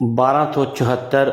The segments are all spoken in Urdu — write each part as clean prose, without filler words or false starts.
1274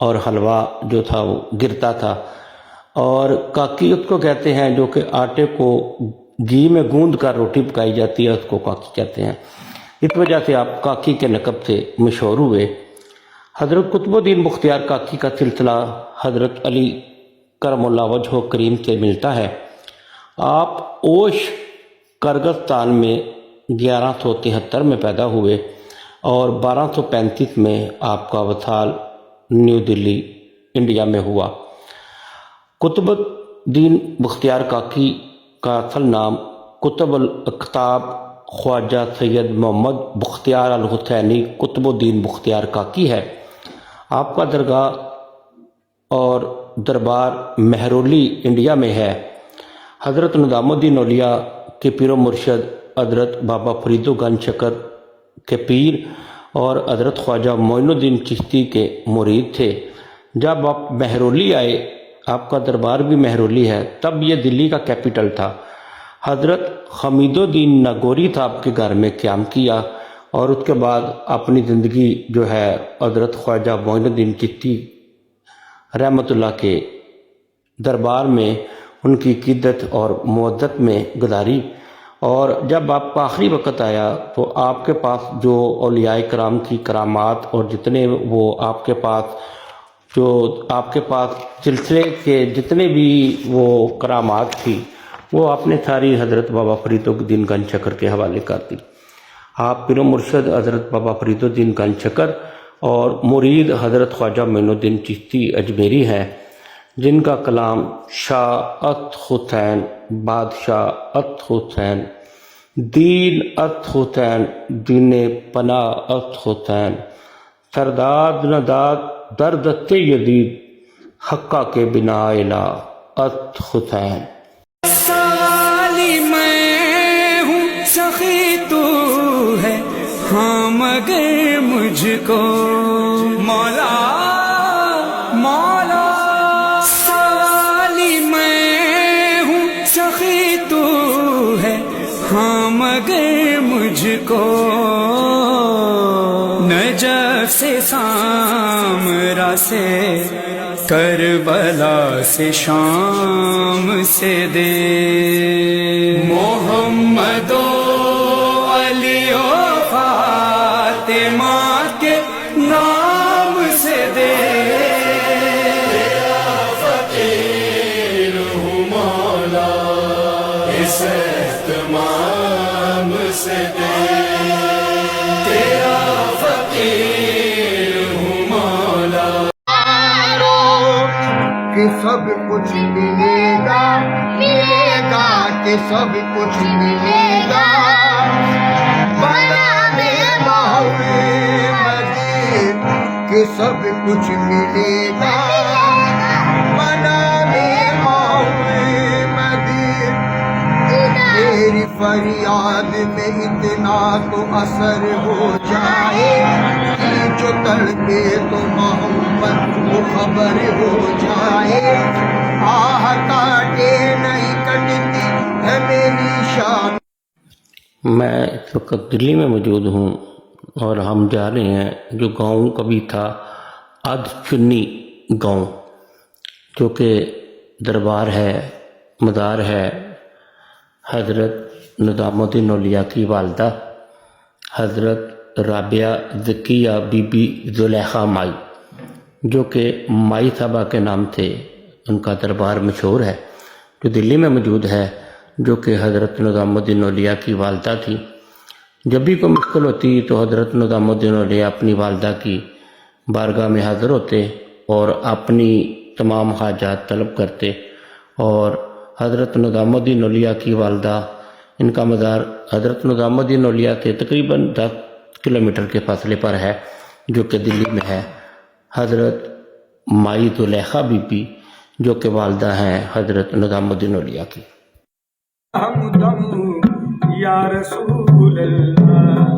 اور حلوہ جو تھا وہ گرتا تھا، اور کاکی اس کو کہتے ہیں جو کہ آٹے کو گھی میں گوندھ کر روٹی پکائی جاتی ہے، اس کو کاکی کہتے ہیں۔ اس وجہ سے آپ کاکی کے لقب سے مشہور ہوئے۔ حضرت قطب الدین بختیار کاکی کا سلسلہ حضرت علی کرم اللہ وجہ کریم سے ملتا ہے۔ آپ اوش کرغزستان میں 1173 میں پیدا ہوئے اور 1235 میں آپ کا وصال نیو دلی انڈیا میں ہوا۔ قطب الدین بختیار کاکی کا اصل نام قطب الاقطاب خواجہ سید محمد بختیار الحسینی قطب الدین بختیار کاکی ہے۔ آپ کا درگاہ اور دربار مہرولی انڈیا میں ہے۔ حضرت نظام الدین اولیاء کے پیر و مرشد حضرت بابا فرید گنج شکر کے پیر اور حضرت خواجہ معین الدین چشتی کے مرید تھے۔ جب آپ مہرولی آئے، آپ کا دربار بھی مہرولی ہے، تب یہ دلی کا کیپٹل تھا۔ حضرت حمید الدین ناگوری تھا آپ کے گھر میں قیام کیا، اور اس کے بعد اپنی زندگی جو ہے حضرت خواجہ معین الدین چشتی رحمۃ اللہ کے دربار میں ان کی عقیدت اور مودت میں گزاری۔ اور جب آپ کا آخری وقت آیا تو آپ کے پاس جو اولیاء کرام کی کرامات اور جتنے وہ آپ کے پاس سلسلے کے جتنے بھی وہ کرامات تھی، وہ آپ نے ساری حضرت بابا فرید الدین گنج شکر کے حوالے کر دی۔ آپ پیر و مرشد حضرت بابا فرید الدین گنج شکر اور مرید حضرت خواجہ معین الدین چشتی اجمیری ہیں، جن کا کلام شاہ ات حسین، بادشاہ ات حسین، دین ات حسین، دین پناہ ات حسین، سرداد نداد دردت یزید، حقہ کے بنا الہ ات حسین۔ سوالی میں ہوں سخی تو ہے، ہاں مگر مجھ کو مولا مولا، سوالی میں ہوں سخی تو ہے، ہاں مگر مجھ کو نجف سے سامرا سے، کربلا سے شام سے دے، محمد و علی و فاطمہ کے نام سے دے، تیرا فقیر ہوں مولا، اس اہتمام سے دے، تیرا فقیر ہوں مولا۔ کہ سب کچھ ملے گا، ملے گا کہ سب کچھ ملے گا، بنا میں محمد کہ سب کچھ ملے گا، بنا میں محمد تیری فریاد میں اتنا تو اثر ہو جائے کہ جو تڑپے تو محمد کو خبر ہو جائے، آہ کاٹے نہیں کٹتی ہے میری شان۔ میں اس وقت دلی میں موجود ہوں اور ہم جا رہے ہیں جو گاؤں کبھی تھا اد چنی گاؤں، جو کہ دربار ہے، مزار ہے حضرت نظام الدین اولیاء کی والدہ حضرت رابعہ ذکیہ بی بی زلیخا مائی، جو کہ مائی صاحبہ کے نام سے ان کا دربار مشہور ہے، جو دلی میں موجود ہے، جو کہ حضرت نظام الدین اولیاء کی والدہ تھی۔ جب بھی کوئی مشکل ہوتی تو حضرت نظام الدین اولیاء اپنی والدہ کی بارگاہ میں حاضر ہوتے اور اپنی تمام حاجات طلب کرتے، اور حضرت نظام الدین اولیاء کی والدہ، ان کا مزار حضرت نظام الدین اولیاء سے تقریباً 10 کلومیٹر کے فاصلے پر ہے، جو کہ دلی میں ہے۔ حضرت مائی زلیخا بی بی، جو کہ والدہ ہیں حضرت نظام الدین اولیاء کی۔ حمدم یا رسول اللہ،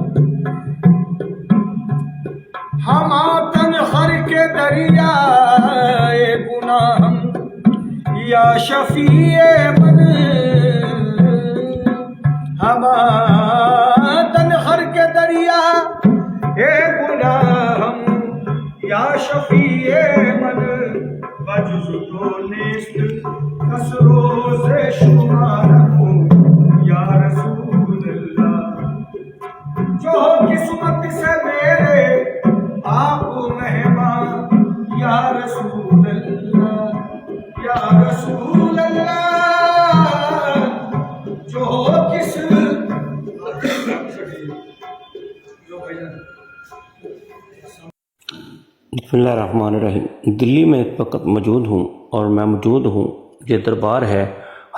ہم آتن ہر کے دریائے گناہ، یا شفیع من، ہم آتن ہر کے دریا اے گناہ، یا شفیع من بجز تو نیست کس روز شمارم یا رسول اللہ جو قسمت سے میرے آپ مہمان یا رسول اللہ یا رسول اللہ جو کس بسم اللہ الرحمن الرحیم۔ دلی میں اس وقت موجود ہوں اور میں موجود ہوں، یہ دربار ہے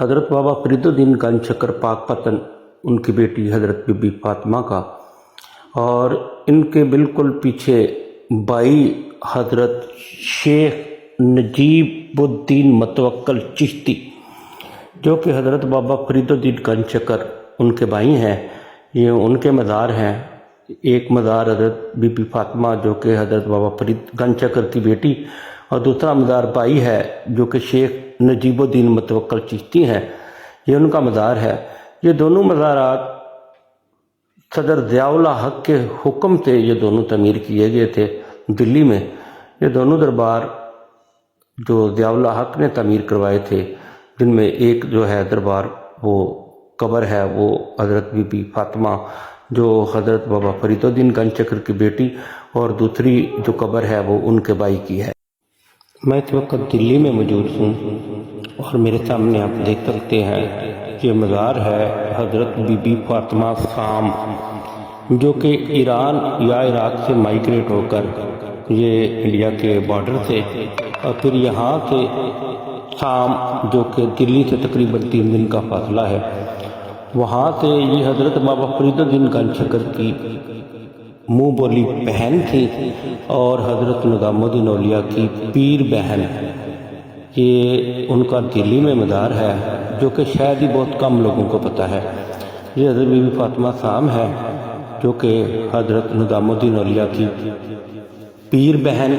حضرت بابا فرید الدین گنج شکر پاک پتن ان کی بیٹی حضرت بی بی فاطمہ کا، اور ان کے بالکل پیچھے بائی حضرت شیخ نجیب الدین متوکل چشتی، جو کہ حضرت بابا فرید الدین گنج شکر ان کے بھائی ہیں۔ یہ ان کے مزار ہیں، ایک مزار حضرت بی بی فاطمہ جو کہ حضرت بابا فرید گنج شکر کی بیٹی، اور دوسرا مزار بائی ہے جو کہ شیخ نجیب الدین متوکل چشتی ہیں، یہ ان کا مزار ہے۔ یہ دونوں مزارات صدر ضیاء اللہ حق کے حکم سے یہ دونوں تعمیر کیے گئے تھے دلی میں۔ یہ دونوں دربار جو ضیاء اللہ حق نے تعمیر کروائے تھے، جن میں ایک جو ہے دربار وہ قبر ہے وہ حضرت بی بی فاطمہ جو حضرت بابا فرید الدین گنج شکر کی بیٹی، اور دوسری جو قبر ہے وہ ان کے بھائی کی ہے۔ میں اس وقت دلی میں موجود ہوں اور میرے سامنے آپ دیکھ سکتے ہیں یہ مزار ہے حضرت بی بی فاطمہ سام، جو کہ ایران یا عراق سے مائیگریٹ ہو کر یہ انڈیا کے بارڈر سے، اور پھر یہاں سے سام جو کہ دلی سے تقریباً 3 دن کا فاصلہ ہے، وہاں سے یہ حضرت بابا فرید الدین گنج شکر کی منہ بولی بہن تھی اور حضرت نظام الدین اولیاء کی پیر بہن۔ یہ ان کا دلی میں مزار ہے جو کہ شاید ہی بہت کم لوگوں کو پتہ ہے۔ یہ حضرت بی بی فاطمہ سام ہے جو کہ حضرت نظام الدین اولیاء کی پیر بہن،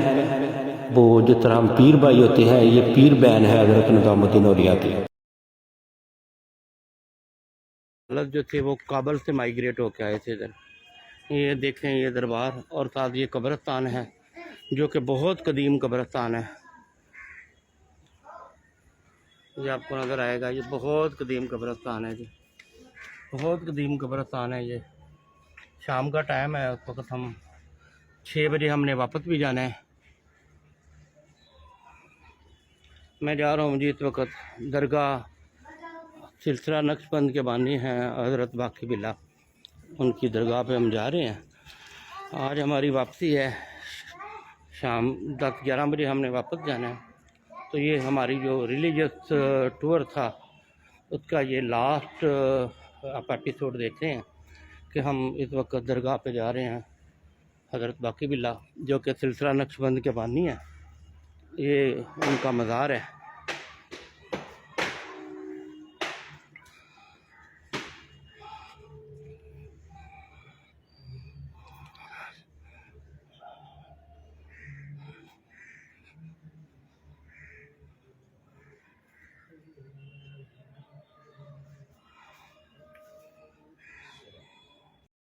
وہ جس طرح ہم پیر بھائی ہوتے ہیں یہ پیر بہن ہے حضرت نظام الدین اولیاء کی۔ جو تھے وہ کابل سے مائیگریٹ ہو کے آئے تھے ادھر۔ یہ دیکھیں یہ دربار اور ساتھ یہ قبرستان ہے جو کہ بہت قدیم قبرستان ہے، یہ آپ کو نظر آئے گا، یہ بہت قدیم قبرستان ہے، جی بہت قدیم قبرستان ہے۔ یہ شام کا ٹائم ہے، اس وقت ہم 6 بجے ہم نے واپس بھی جانا ہے۔ میں جا رہا ہوں جی اس وقت درگاہ سلسلہ نقش بند کے بانی ہیں حضرت باقی باللہ، ان کی درگاہ پہ ہم جا رہے ہیں۔ آج ہماری واپسی ہے، شام 10-11 بجے ہم نے واپس جانا ہے۔ تو یہ ہماری جو ریلیجس ٹور تھا اس کا یہ لاسٹ آپ ایپیسوڈ دیکھتے ہیں کہ ہم اس وقت درگاہ پہ جا رہے ہیں حضرت باقی باللہ جو کہ سلسلہ نقش بند کے بانی ہے، یہ ان کا مزار ہے۔